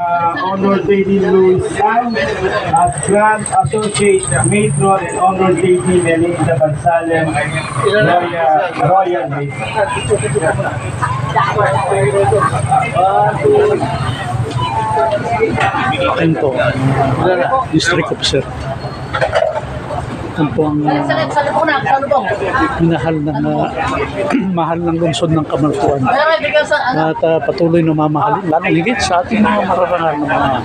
Honor Lady Louis Sang at Grand Associate Matron and Honor Lady Melinda Bansalem Royal Maid. Akin po, District Officer. Ito po ang minahal ng mahal ng lungsod ng Camaratuan. At patuloy na mamahalin, lalo higit sa ating mga mararangal ng mga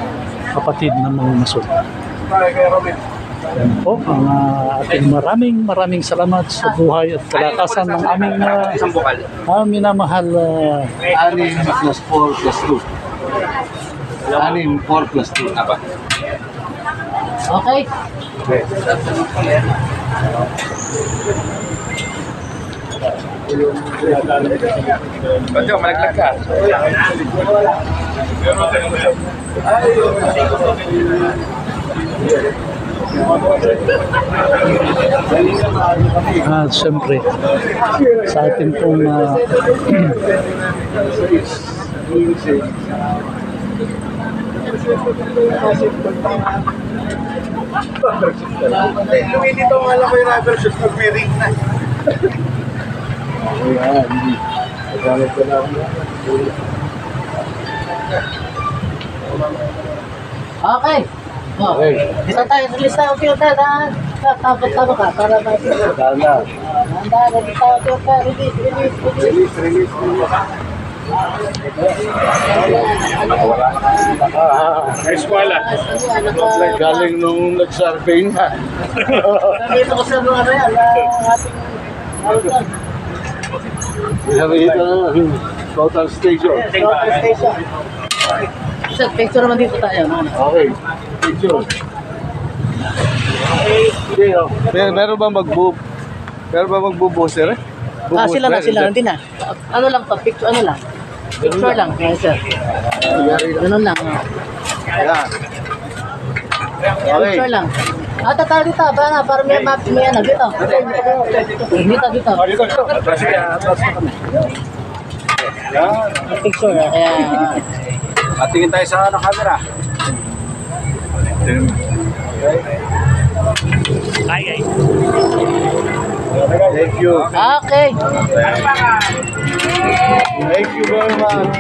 kapatid ng mga masod. Yan po, ang ating maraming salamat sa buhay at kalakasan ng aming minamahal. 6 plus 4 plus 2. 4 plus 2. Okay. Ba't yung malaglag ka? At siyempre, sa ating pong Luwi dito nga lang ko yung rubber shoes pag may ring na. Okay. Okay. Isa tayo sa lista. Okay, okay. Tama ka. Para ba? Handa. Ready tayo. Release. Eskwela. Galing nung nag-survey na. Dito ko sa mga yan. Ating Nakita na total station. station. Isa, picture naman dito tayo. Okay. Picture. Meron ba magbubuser? Sila na. Hindi na. Ano lang to? Picture lang. Picture lang. Yes, sir. Ganun lang. Yan. Okay. Picture lang. Tatalo dito. Para may map. May ano dito. Dito. Picture. Kaya... Patingin tayo sa camera. Thank you. Okay. Thank you very much.